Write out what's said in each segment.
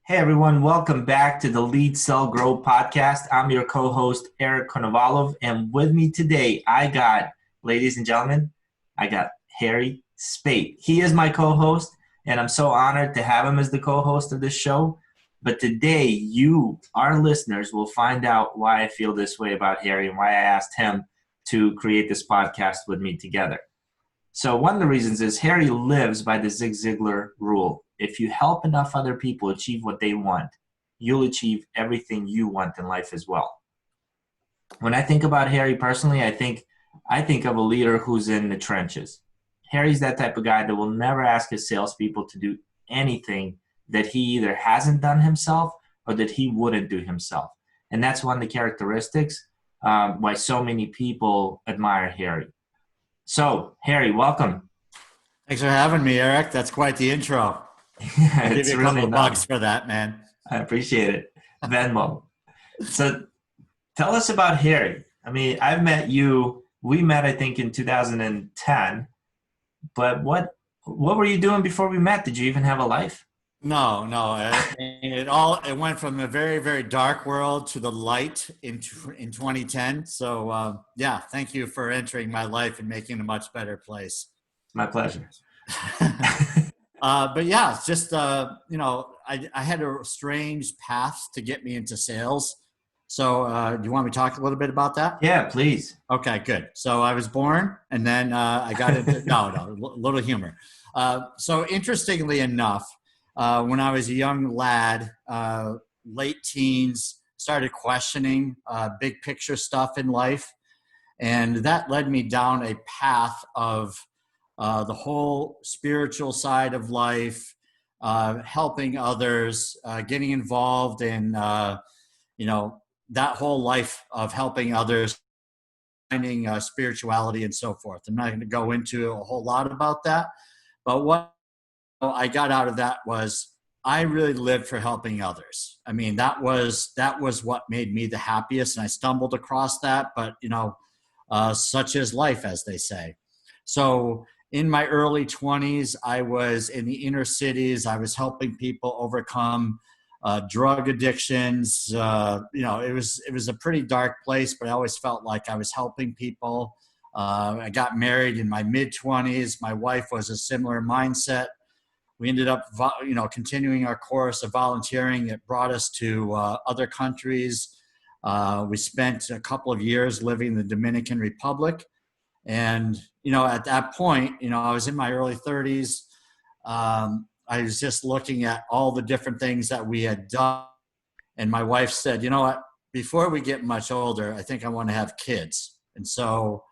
Hey everyone, welcome back to the Lead Sell Grow podcast. I'm your co-host Eric Konovalov, and with me today ladies and gentlemen, I got Harry Spaight. He is my co-host, and I'm so honored to have him as the co-host of this show. But today, you, our listeners, will find out why I feel this way about Harry and why I asked him to create this podcast with me together. So one of the reasons is Harry lives by the Zig Ziglar rule. If you help enough other people achieve what they want, you'll achieve everything you want in life as well. When I think about Harry personally, I think of a leader who's in the trenches. Harry's that type of guy that will never ask his salespeople to do anything that he either hasn't done himself or that he wouldn't do himself. And that's one of the characteristics why so many people admire Harry. So, Harry, welcome. Thanks for having me, Eric. That's quite the intro. I'll give you a couple of bucks for that, man. I appreciate it. Venmo. So tell us about Harry. I mean, I've met you. We met, I think, in 2010. But what were you doing before we met? Did you even have a life? No. It went from a very, very dark world to the light in 2010. So, thank you for entering my life and making it a much better place. My pleasure. But yeah, it's just, I had a strange path to get me into sales. So do you want me to talk a little bit about that? Yeah, please. Okay, good. So I was born and then I got into, a little humor. So interestingly enough, when I was a young lad, late teens, started questioning big picture stuff in life. And that led me down a path of the whole spiritual side of life, helping others, getting involved in, that whole life of helping others, finding spirituality and so forth. I'm not going to go into a whole lot about that, but what I got out of that was I really lived for helping others. I mean, that was what made me the happiest, and I stumbled across that, but, such is life, as they say. So in my early 20s, I was in the inner cities. I was helping people overcome drug addictions. It was a pretty dark place, but I always felt like I was helping people. I got married in my mid-20s. My wife was a similar mindset. We ended up, continuing our course of volunteering. It brought us to other countries. We spent a couple of years living in the Dominican Republic. And, at that point, I was in my early 30s. I was just looking at all the different things that we had done. And my wife said, you know what, before we get much older, I think I want to have kids. And so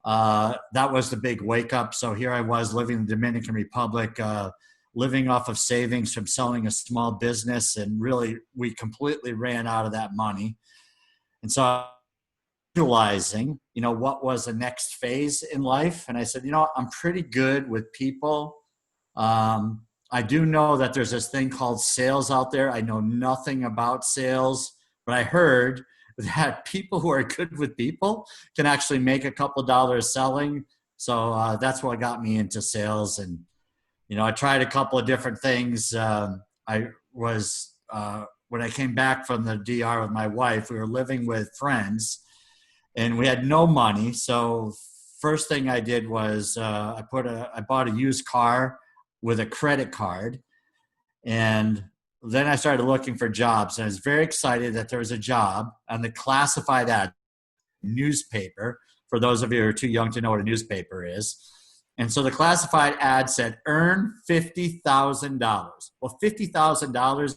that was the big wake up. So here I was living in the Dominican Republic, living off of savings from selling a small business. And really, we completely ran out of that money. And so realizing, what was the next phase in life. And I said, I'm pretty good with people. I do know that there's this thing called sales out there. I know nothing about sales, but I heard that people who are good with people can actually make a couple dollars selling. So that's what got me into sales. And, I tried a couple of different things. When I came back from the DR with my wife, we were living with friends and we had no money. So first thing I did was I bought a used car with a credit card. And then I started looking for jobs. And I was very excited that there was a job on the classified ad newspaper. For those of you who are too young to know what a newspaper is. And so the classified ad said, earn $50,000. Well, $50,000,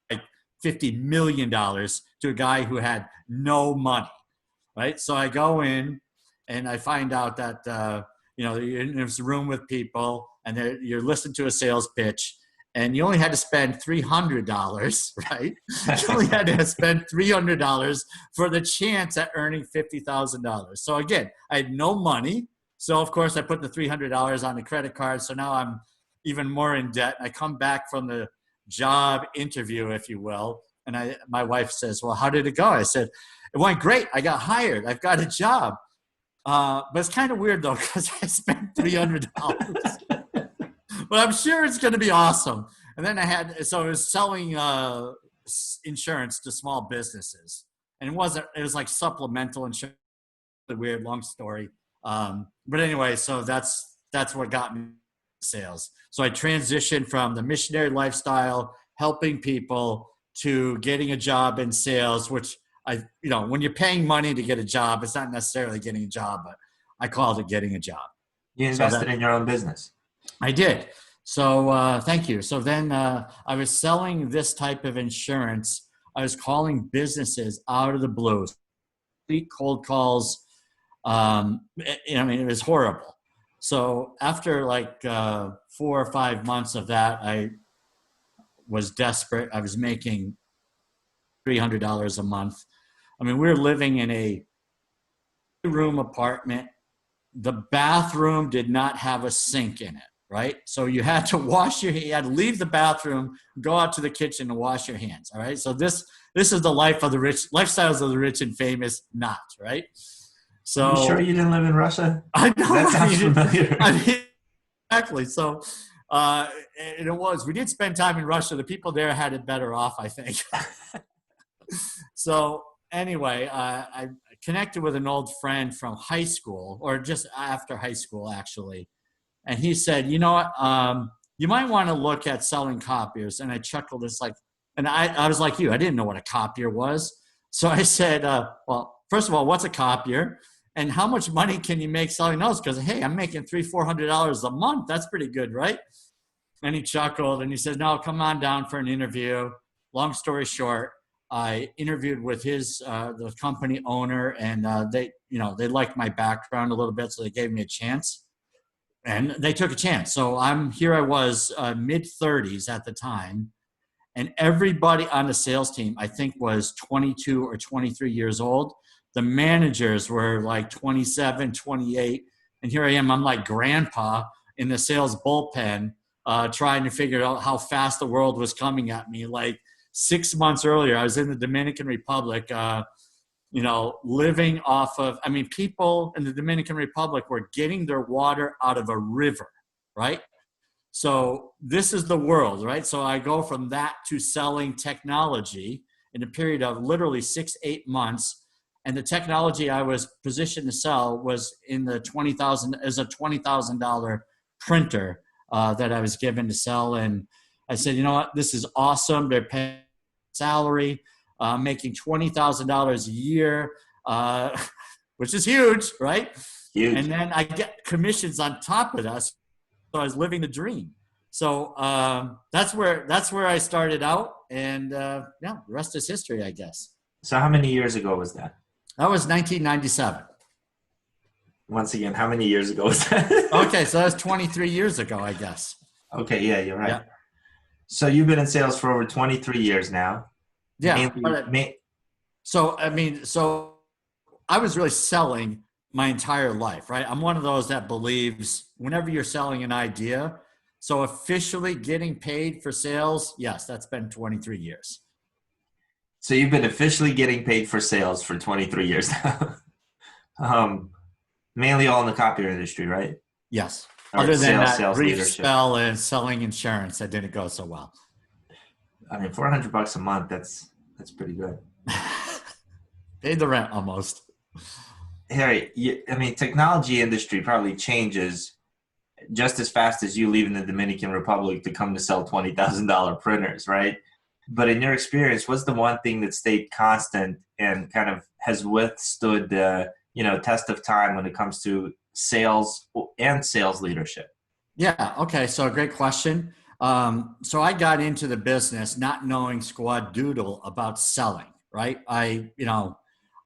like $50 million to a guy who had no money, right? So I go in and I find out that, you're in this room with people and you're listening to a sales pitch and you only had to spend $300, right? You only had to spend $300 for the chance at earning $50,000. So again, I had no money. So of course I put the $300 on the credit card. So now I'm even more in debt. I come back from the job interview, if you will. And my wife says, well, how did it go? I said, it went great. I got hired. I've got a job. But it's kind of weird though, because I spent $300. But I'm sure it's going to be awesome. And then I was selling insurance to small businesses, and it was like supplemental insurance. A weird, long story. But anyway, so that's what got me sales. So I transitioned from the missionary lifestyle, helping people, to getting a job in sales, which when you're paying money to get a job, it's not necessarily getting a job, but I called it getting a job. You invested in your own business. I did. So thank you. So then I was selling this type of insurance. I was calling businesses out of the blue, cold calls. It was horrible. So after like 4 or 5 months of that, I was desperate. I was making $300 a month. I mean, we were living in a 2-room apartment. The bathroom did not have a sink in it, right? So you had to you had to leave the bathroom, go out to the kitchen to wash your hands, all right? So this is the life of the rich, lifestyles of the rich and famous, not, right? So you sure you didn't live in Russia? I know. That sounds familiar. Exactly. So and it was. We did spend time in Russia. The people there had it better off, I think. So anyway, I connected with an old friend from high school, or just after high school, actually. And he said, you know what, you might want to look at selling copiers. And I chuckled. It's like, and I was like you. I didn't know what a copier was. So I said, well, first of all, what's a copier? And how much money can you make selling those? Because, hey, I'm making $300-400 a month. That's pretty good, right? And he chuckled and he said, no, come on down for an interview. Long story short, I interviewed with the company owner, and they liked my background a little bit, so they gave me a chance, and they took a chance. So I was mid-30s at the time, and everybody on the sales team, I think, was 22 or 23 years old. The managers were like 27, 28, and here I am. I'm like grandpa in the sales bullpen, trying to figure out how fast the world was coming at me. Like 6 months earlier, I was in the Dominican Republic, living off of, people in the Dominican Republic were getting their water out of a river, right? So this is the world, right? So I go from that to selling technology in a period of literally 6-8 months. And the technology I was positioned to sell was in the $20,000 printer that I was given to sell. And I said, you know what, this is awesome. They're paying salary, making $20,000 a year, which is huge, right? Huge. And then I get commissions on top of that. So I was living the dream. So that's where I started out. And the rest is history, I guess. So how many years ago was that? That was 1997. Once again, how many years ago was that? Okay, so that's 23 years ago, I guess. Okay, yeah, you're right. Yeah. So you've been in sales for over 23 years now. Yeah. So I was really selling my entire life, right? I'm one of those that believes whenever you're selling an idea, so officially getting paid for sales, yes, that's been 23 years. So you've been officially getting paid for sales for 23 years now. Mainly all in the copier industry, right? Yes. Or other than sales that brief leadership. spell in selling insurance that didn't go so well. I mean, $400 a month, that's pretty good. Paid the rent almost. Harry, technology industry probably changes just as fast as you leaving the Dominican Republic to come to sell $20,000 printers, right? But in your experience, what's the one thing that stayed constant and kind of has withstood the test of time when it comes to sales and sales leadership? Yeah. Okay. So great question. So I got into the business not knowing squad doodle about selling, right? I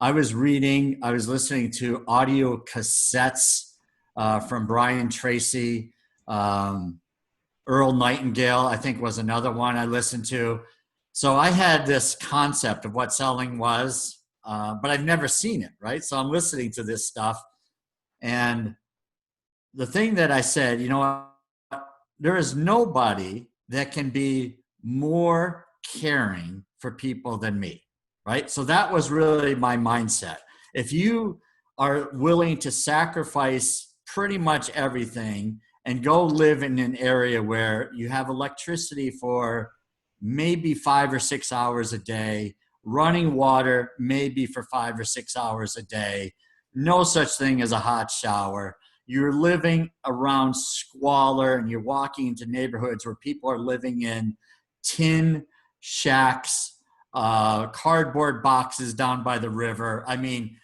was listening to audio cassettes from Brian Tracy, Earl Nightingale, I think was another one I listened to. So I had this concept of what selling was, but I've never seen it, right? So I'm listening to this stuff. And the thing that I said, there is nobody that can be more caring for people than me, right? So that was really my mindset. If you are willing to sacrifice pretty much everything and go live in an area where you have electricity for maybe 5 or 6 hours a day, running water maybe for 5 or 6 hours a day, no such thing as a hot shower. You're living around squalor and you're walking into neighborhoods where people are living in tin shacks, cardboard boxes down by the river. I mean,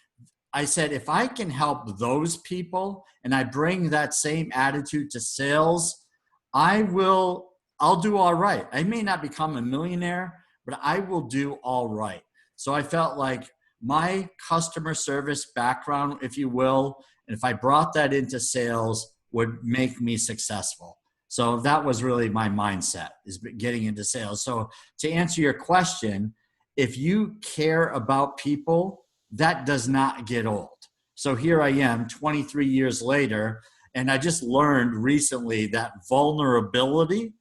I said, if I can help those people and I bring that same attitude to sales, I'll do all right. I may not become a millionaire, but I will do all right. So I felt like my customer service background, if you will, and if I brought that into sales, would make me successful. So that was really my mindset, is getting into sales. So to answer your question, if you care about people, that does not get old. So here I am 23 years later, and I just learned recently that vulnerability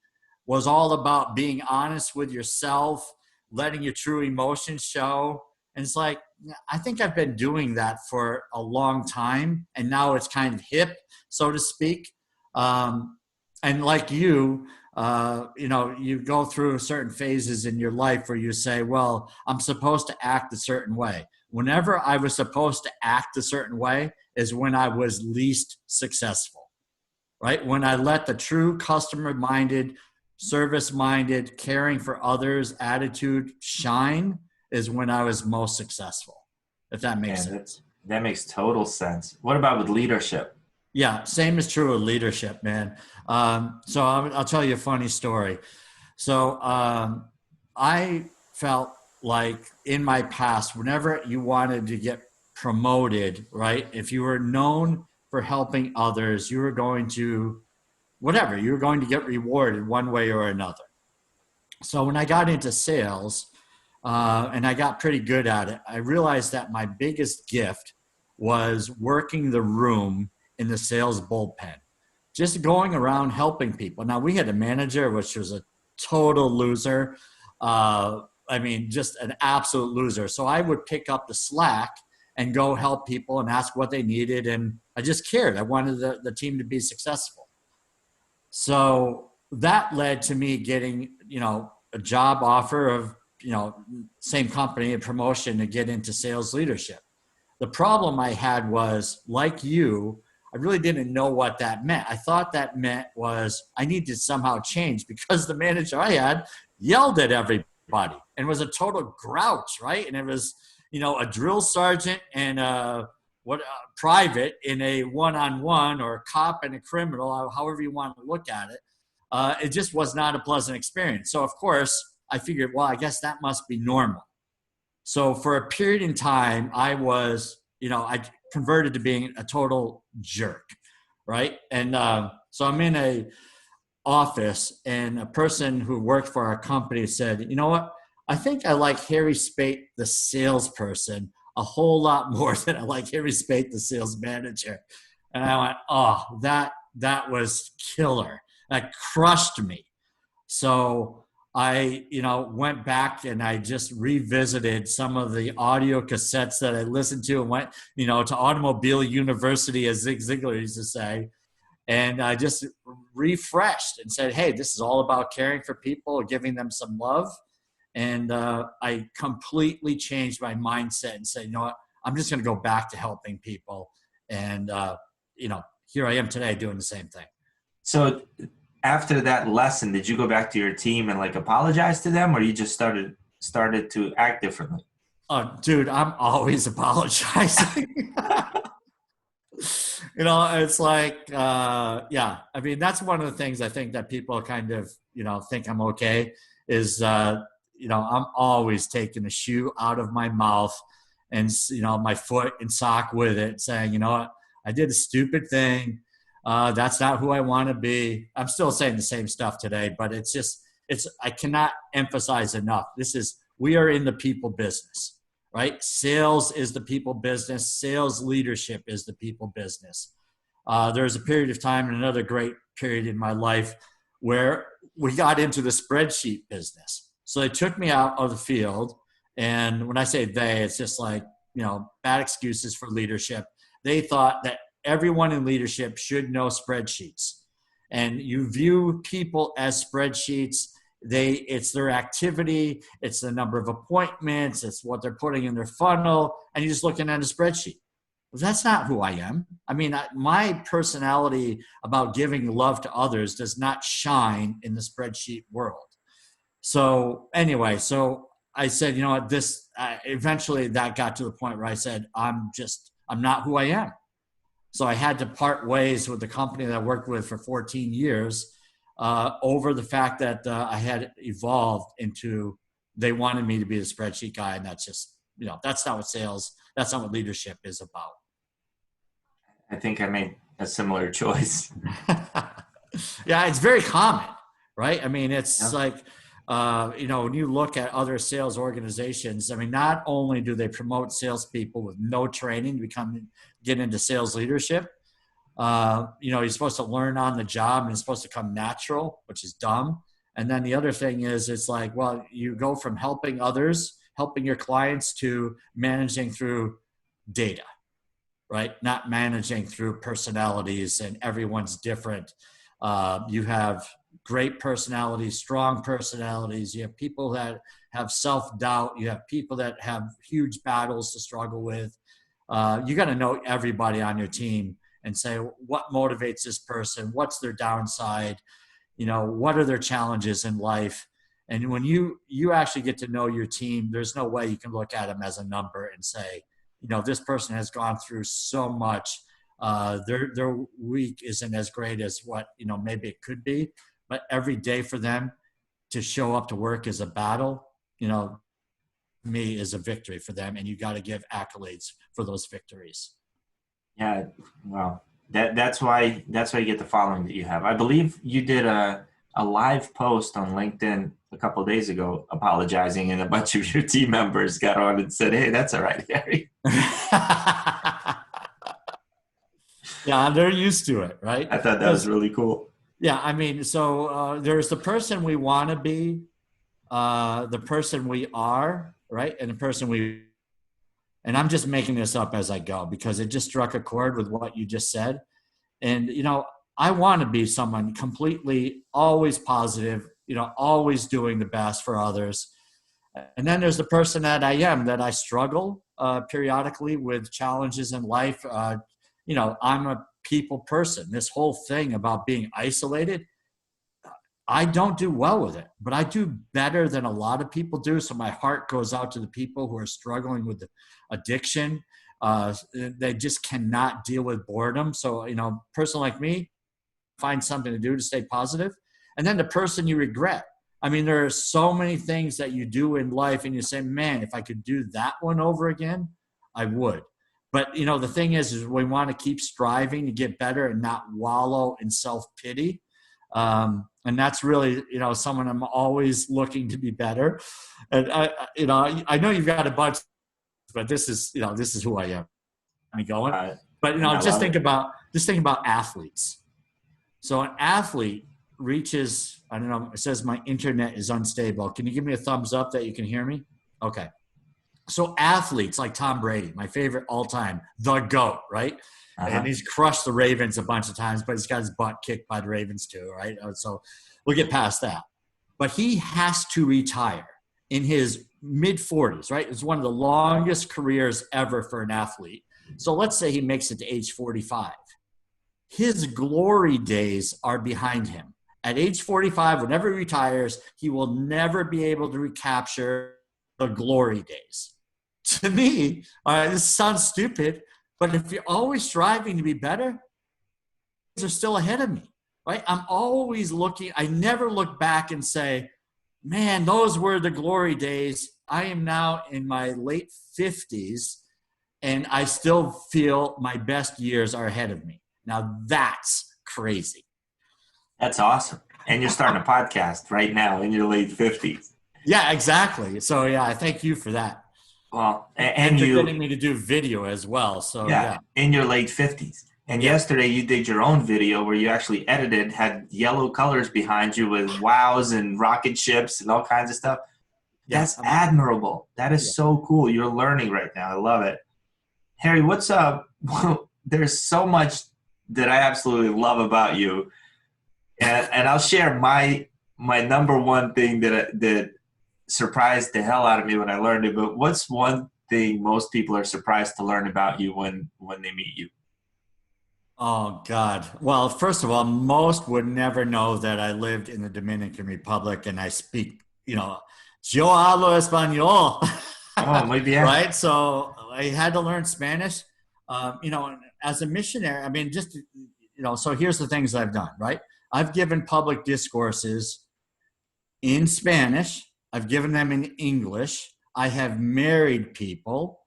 was all about being honest with yourself, letting your true emotions show. And it's like, I think I've been doing that for a long time, and now it's kind of hip, so to speak. And like you go through certain phases in your life where you say, well, I'm supposed to act a certain way. Whenever I was supposed to act a certain way is when I was least successful, right? When I let the true customer-minded, service-minded, caring for others attitude shine is when I was most successful, if that makes sense. That makes total sense. What about with leadership? Yeah, same is true with leadership, man. So I'll tell you a funny story. So I felt like in my past, whenever you wanted to get promoted, right? If you were known for helping others, you were going to, whatever, you were going to get rewarded one way or another. So when I got into sales, and I got pretty good at it, I realized that my biggest gift was working the room in the sales bullpen, just going around helping people. Now, we had a manager, which was a total loser. Just an absolute loser. So I would pick up the slack and go help people and ask what they needed. And I just cared. I wanted the team to be successful. So that led to me getting, a job offer of, same company, a promotion to get into sales leadership. The problem I had was, like you, I really didn't know what that meant. I thought that meant was I needed to somehow change because the manager I had yelled at everybody and was a total grouch, right? And it was, a drill sergeant and a private in a one-on-one, or a cop and a criminal, however you want to look at it. It just was not a pleasant experience. So, of course, I figured, well, I guess that must be normal. So for a period in time, I was, I converted to being a total jerk, right? And so I'm in a office, and a person who worked for our company said, you know what? I think I like Harry Spaight, the salesperson, a whole lot more than I like Harry Spaight, the sales manager. And I went, oh, that was killer. That crushed me. So I, went back and I just revisited some of the audio cassettes that I listened to and went, to Automobile University, as Zig Ziglar used to say. And I just refreshed and said, hey, this is all about caring for people, giving them some love. And I completely changed my mindset and said, you know what, I'm just going to go back to helping people. And, here I am today doing the same thing. So after that lesson, did you go back to your team and apologize to them, or you just started to act differently? Oh, dude, I'm always apologizing. It's like, that's one of the things I think that people kind of, think I'm okay is, I'm always taking a shoe out of my mouth and, my foot and sock with it, saying, you know what, I did a stupid thing. That's not who I want to be. I'm still saying the same stuff today, but I cannot emphasize enough. We are in the people business, right? Sales is the people business. Sales leadership is the people business. There's a period of time, and another great period in my life, where we got into the spreadsheet business. So they took me out of the field. And when I say they, it's just like, bad excuses for leadership. They thought that everyone in leadership should know spreadsheets. and you view people as spreadsheets. It's their activity, it's the number of appointments, it's what they're putting in their funnel, and you're just looking at a spreadsheet. Well, that's not who I am. I mean, my personality about giving love to others does not shine in the spreadsheet world. So anyway, so I said, you know what, eventually that got to the point where I said, I'm not who I am. So I had to part ways with the company that I worked with for 14 years over the fact that I had evolved into, they wanted me to be the spreadsheet guy. And that's just, that's not what sales, that's not what leadership is about. I think I made a similar choice. Yeah, it's very common, right? I mean, it's like, when you look at other sales organizations, I mean, not only do they promote salespeople with no training to get into sales leadership, you're supposed to learn on the job and it's supposed to come natural, which is dumb. And then the other thing is, it's like, well, you go from helping others, helping your clients, to managing through data, right? Not managing through personalities, and everyone's different. You have great personalities, strong personalities. You have people that have self-doubt. You have people that have huge battles to struggle with. You got to know everybody on your team and say, what motivates this person? What's their downside? What are their challenges in life? And when you actually get to know your team, there's no way you can look at them as a number and say, this person has gone through so much. Their week isn't as great as what, maybe it could be, but every day for them to show up to work is a battle, me is a victory for them. And you got to give accolades for those victories. Yeah. Well, that's why you get the following that you have. I believe you did a live post on LinkedIn a couple of days ago apologizing, and a bunch of your team members got on and said, "Hey, that's all right, Harry." Yeah, they're used to it, right? I thought that was really cool. Yeah, I mean, so there's the person we want to be, the person we are, right? And the person and I'm just making this up as I go because it just struck a chord with what you just said. And, I want to be someone completely always positive, always doing the best for others. And then there's the person that I am, that I struggle periodically with challenges in life. I'm a people person. This whole thing about being isolated, I don't do well with it, but I do better than a lot of people do. So my heart goes out to the people who are struggling with addiction. They just cannot deal with boredom. So, a person like me, find something to do to stay positive. And then the person you regret. I mean, there are so many things that you do in life and you say, man, if I could do that one over again, I would. But, the thing is we want to keep striving to get better and not wallow in self-pity. And that's really, someone I'm always looking to be better. And I know you've got a bunch, but this is who I am. I'm going. But, just think about athletes. So an athlete reaches, I don't know, it says my internet is unstable. Can you give me a thumbs up that you can hear me? Okay. So athletes like Tom Brady, my favorite all time, the GOAT, right? Uh-huh. And he's crushed the Ravens a bunch of times, but he's got his butt kicked by the Ravens too, right? So we'll get past that. But he has to retire in his mid-40s, right? It's one of the longest careers ever for an athlete. So let's say he makes it to age 45. His glory days are behind him. At age 45, whenever he retires, he will never be able to recapture the glory days. To me, this sounds stupid, but if you're always striving to be better, they're still ahead of me, right? I'm always looking. I never look back and say, man, those were the glory days. I am now in my late 50s, and I still feel my best years are ahead of me. Now that's crazy. That's awesome. And you're starting a podcast right now in your late 50s. Yeah, exactly. So yeah, I thank you for that. Well, and you're you getting me to do video as well. So yeah. In your late 50s. And yesterday you did your own video where you actually edited, had yellow colors behind you with wows and rocket ships and all kinds of stuff. That's admirable. That is so cool. You're learning right now. I love it. Harry, what's up? There's so much that I absolutely love about you. And I'll share my number one thing that surprised the hell out of me when I learned it. But what's one thing most people are surprised to learn about you when they meet you? Oh God. Well, first of all, most would never know that I lived in the Dominican Republic and I speak, yo hablo español, Oh, muy bien. right? So I had to learn Spanish. As a missionary, I mean, so here's the things I've done, right? I've given public discourses in Spanish. I've given them in English. I have married people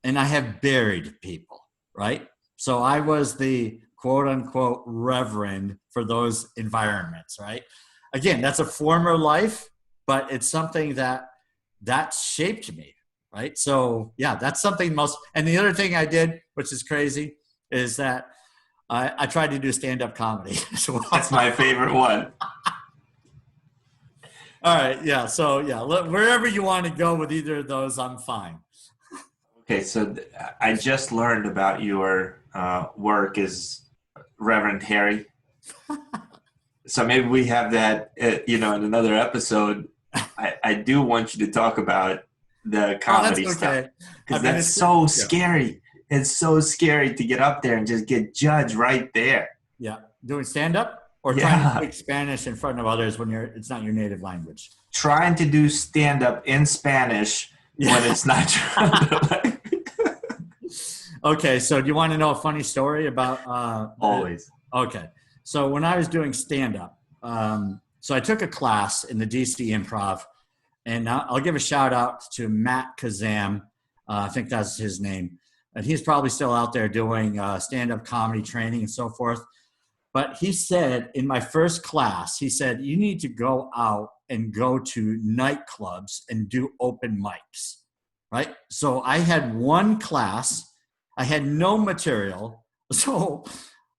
and I have buried people, right? So I was the quote unquote reverend for those environments, right? Again, that's a former life, but it's something that shaped me, right? So yeah, that's something most. And the other thing I did, which is crazy, is that I tried to do stand-up comedy as well. That's my favorite one. All right, yeah. So yeah, wherever you want to go with either of those, I'm fine. Okay, so I just learned about your work as Reverend Harry. So maybe we have that, in another episode. I do want you to talk about the comedy stuff Okay. because that's so scary. It's so scary to get up there and just get judged right there. Yeah, doing stand up or trying to speak Spanish in front of others when it's not your native language. Trying to do stand up in Spanish when it's not your Okay, so do you want to know a funny story about? Always. Okay, so when I was doing stand up, so I took a class in the DC Improv, and I'll give a shout out to Matt Kazam. I think that's his name. And he's probably still out there doing stand-up comedy training and so forth. But he said in my first class, he said, you need to go out and go to nightclubs and do open mics, right? So I had one class. I had no material. So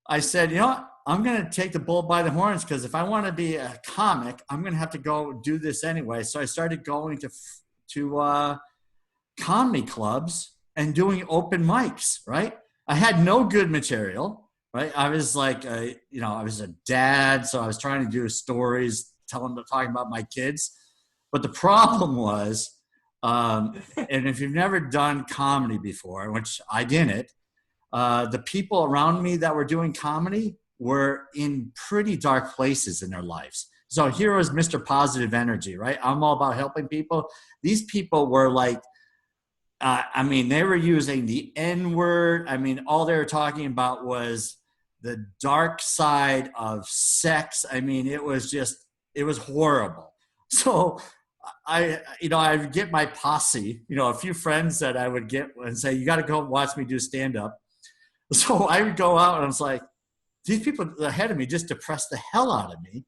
I said, you know what? I'm going to take the bull by the horns because if I want to be a comic, I'm going to have to go do this anyway. So I started going to comedy clubs and doing open mics, right? I had no good material, right? I was like, I was a dad, so I was trying to do stories, talking about my kids. But the problem was, and if you've never done comedy before, which I didn't, the people around me that were doing comedy were in pretty dark places in their lives. So here was Mr. Positive Energy, right? I'm all about helping people. These people were like, they were using the N-word. I mean, all they were talking about was the dark side of sex. I mean, it was horrible. So I would get my posse, a few friends that I would get and say, you got to go watch me do stand-up. So I would go out and I was like, these people ahead of me just depressed the hell out of me.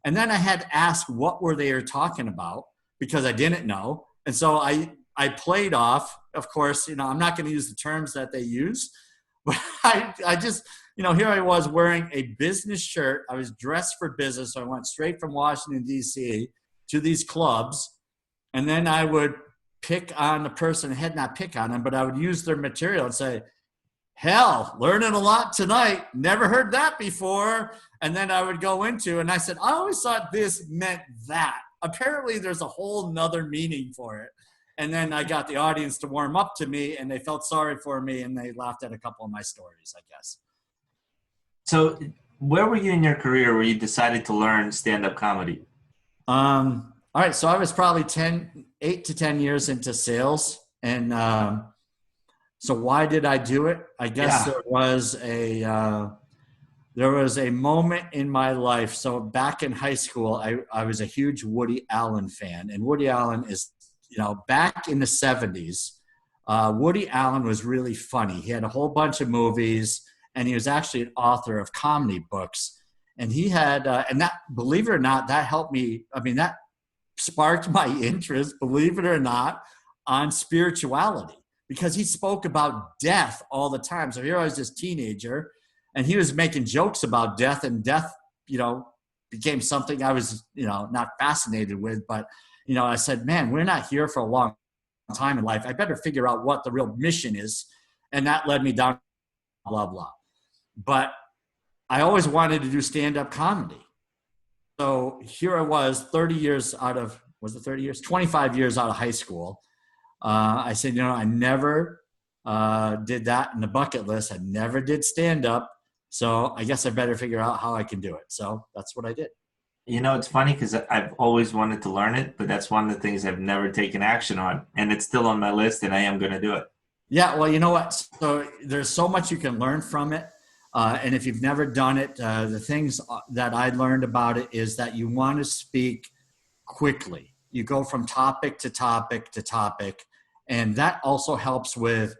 And then I had to ask what were they talking about because I didn't know. And so I played off, of course, I'm not going to use the terms that they use, but I just, here I was wearing a business shirt. I was dressed for business. So I went straight from Washington, D.C. to these clubs. And then I would pick on the person, not pick on them, but I would use their material and say, hell, learning a lot tonight. Never heard that before. And then I would go into, and I said, I always thought this meant that. Apparently there's a whole nother meaning for it. And then I got the audience to warm up to me and they felt sorry for me and they laughed at a couple of my stories, I guess. So where were you in your career where you decided to learn stand-up comedy? All right. So I was probably 8 to 10 years into sales. And so why did I do it? I guess there was a moment in my life. So back in high school, I was a huge Woody Allen fan. And Woody Allen is, back in the 70s, Woody Allen was really funny. He had a whole bunch of movies, and he was actually an author of comedy books. And he had, and that, believe it or not, that helped me. I mean, that sparked my interest, believe it or not, on spirituality because he spoke about death all the time. So here I was this teenager, and he was making jokes about death, and death, became something I was, not fascinated with, but I said, man, we're not here for a long time in life. I better figure out what the real mission is. And that led me down, blah, blah. But I always wanted to do stand-up comedy. So here I was 30 years out of, was it 30 years? 25 years out of high school. I said, I never did that in the bucket list. I never did stand up. So I guess I better figure out how I can do it. So that's what I did. It's funny because I've always wanted to learn it, but that's one of the things I've never taken action on. And it's still on my list, and I am going to do it. Yeah, well, you know what? So there's so much you can learn from it. And if you've never done it, the things that I learned about it is that you want to speak quickly. You go from topic to topic to topic. And that also helps with,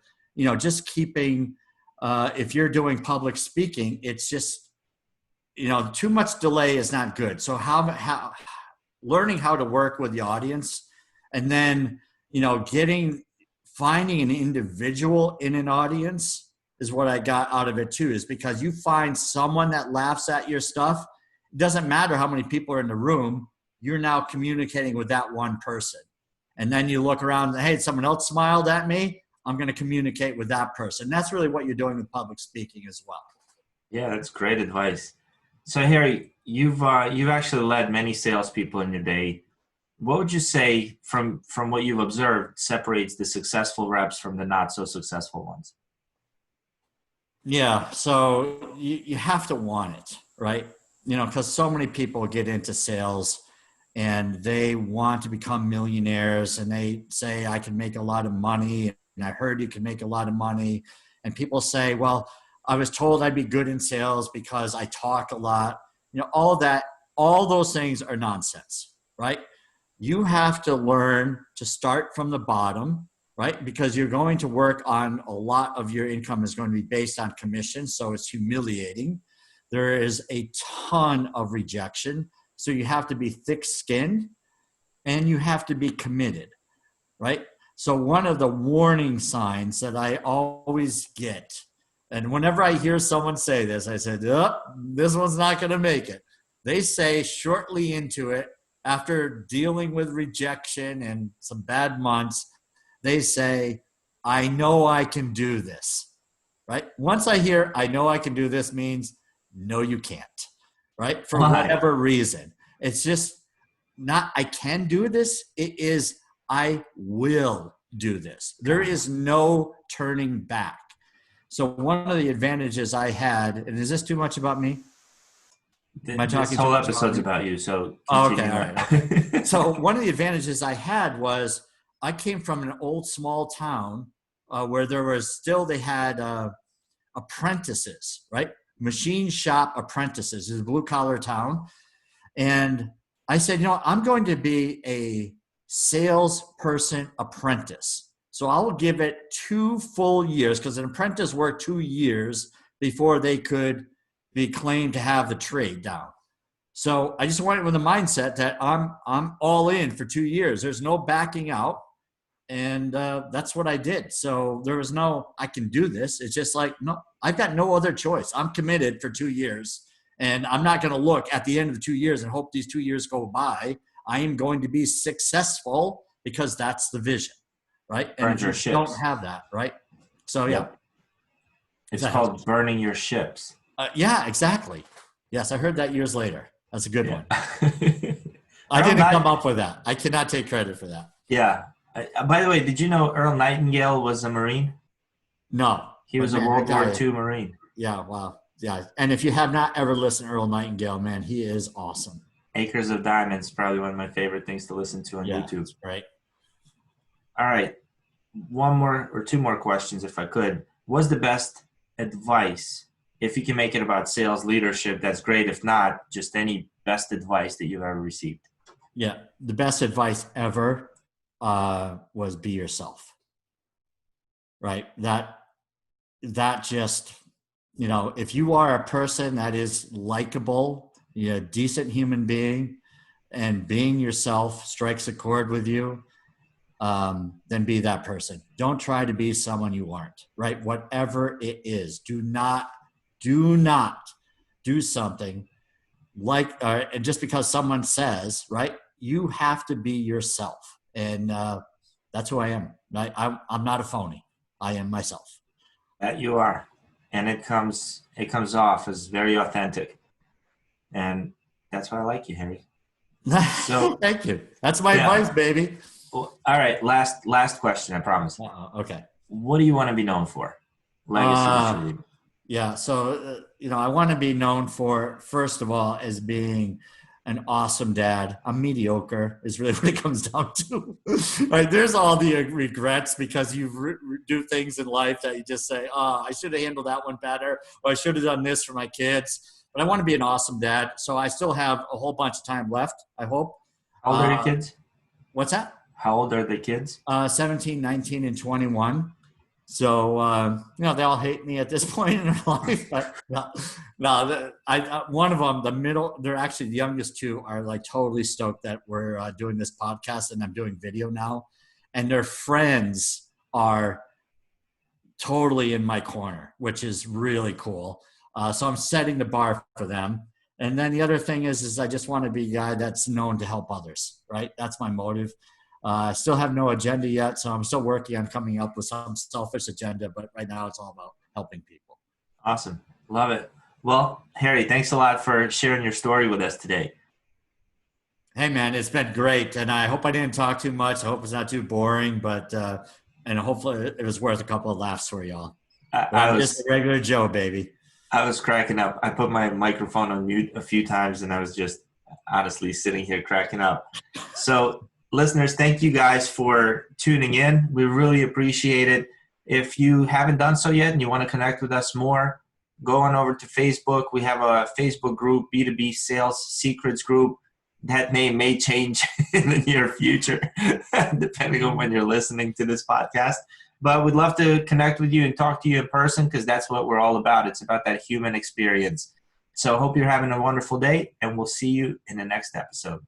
just keeping, if you're doing public speaking, it's just, too much delay is not good. So how learning how to work with the audience, and then, finding an individual in an audience is what I got out of it too, is because you find someone that laughs at your stuff. It doesn't matter how many people are in the room. You're now communicating with that one person. And then you look around and, hey, someone else smiled at me. I'm going to communicate with that person. That's really what you're doing with public speaking as well. Yeah, that's great advice. So Harry, you've actually led many salespeople in your day. What would you say from what you've observed separates the successful reps from the not so successful ones? Yeah, so you have to want it, right? Because so many people get into sales and they want to become millionaires, and they say, I can make a lot of money, and I heard you can make a lot of money. And people say, well, I was told I'd be good in sales because I talk a lot. All that, all those things are nonsense, right? You have to learn to start from the bottom, right? Because you're going to work on, a lot of your income is going to be based on commission. So it's humiliating. There is a ton of rejection. So you have to be thick-skinned and you have to be committed, right? So one of the warning signs that I always get, and whenever I hear someone say this, I said, oh, this one's not going to make it. They say shortly into it, after dealing with rejection and some bad months, they say, I know I can do this, right? Once I hear, I know I can do this, means, no, you can't, right? For whatever reason. It's just not, I can do this. It is, I will do this. There is no turning back. So one of the advantages I had, and is this too much about me? This whole episode's about you, so okay, all right. Okay. So one of the advantages I had was I came from an old small town where they had apprentices, right? Machine shop apprentices. It's a blue collar town. And I said, I'm going to be a salesperson apprentice. So I'll give it 2 full years, because an apprentice worked 2 years before they could be claimed to have the trade down. So I just went with the mindset that I'm all in for 2 years. There's no backing out. And that's what I did. So there was no, I can do this. It's just like, no, I've got no other choice. I'm committed for 2 years. And I'm not going to look at the end of the 2 years and hope these 2 years go by. I am going to be successful because that's the vision, right? And you don't have that, right? So, yeah. It's called burning your ships. Yeah, exactly. Yes, I heard that years later. That's a good one. I didn't come up with that. I cannot take credit for that. Yeah. By the way, did you know Earl Nightingale was a Marine? No. He was a World War II Marine. Yeah, wow. Yeah. And if you have not ever listened to Earl Nightingale, man, he is awesome. Acres of Diamonds, probably one of my favorite things to listen to on YouTube. Right. All right. 1 more or 2 more questions, if I could. What's the best advice? If you can make it about sales leadership, that's great. If not, just any best advice that you've ever received. Yeah. The best advice ever was be yourself. Right. That just, if you are a person that is likable, you're a decent human being, and being yourself strikes a chord with you, then be that person. Don't try to be someone you aren't, right? Whatever it is, do not do something like, and just because someone says, right, you have to be yourself. And that's who I am. I'm not a phony. I am myself. That you are. And it comes off as very authentic. And That's why I like you, Harry. So thank you. That's my yeah. advice, baby. Well, all right. Last question. I promise. Okay. What do you want to be known for? Legacy that you Uh, leave. yeah. So, I want to be known for, first of all, as being an awesome dad. I'm mediocre is really what it comes down to. Right? There's all the regrets because you do things in life that you just say, oh, I should have handled that one better, or I should have done this for my kids. But I want to be an awesome dad. So I still have a whole bunch of time left, I hope. How old are your kids? What's that? How old are the kids? 17, 19, and 21. So, they all hate me at this point in their life. But one of them, the middle, they're actually the youngest two are like totally stoked that we're doing this podcast and I'm doing video now. And their friends are totally in my corner, which is really cool. So I'm setting the bar for them. And then the other thing is I just want to be a guy that's known to help others, right? That's my motive. I still have no agenda yet, so I'm still working on coming up with some selfish agenda, but right now it's all about helping people. Awesome. Love it. Well, Harry, thanks a lot for sharing your story with us today. Hey, man, it's been great, and I hope I didn't talk too much. I hope it's not too boring, but and hopefully it was worth a couple of laughs for y'all. I'm just a regular Joe, baby. I was cracking up. I put my microphone on mute a few times, and I was just honestly sitting here cracking up. So, listeners, thank you guys for tuning in. We really appreciate it. If you haven't done so yet and you want to connect with us more, go on over to Facebook. We have a Facebook group, B2B Sales Secrets Group. That name may change in the near future, depending on when you're listening to this podcast. But we'd love to connect with you and talk to you in person because that's what we're all about. It's about that human experience. So hope you're having a wonderful day, and we'll see you in the next episode.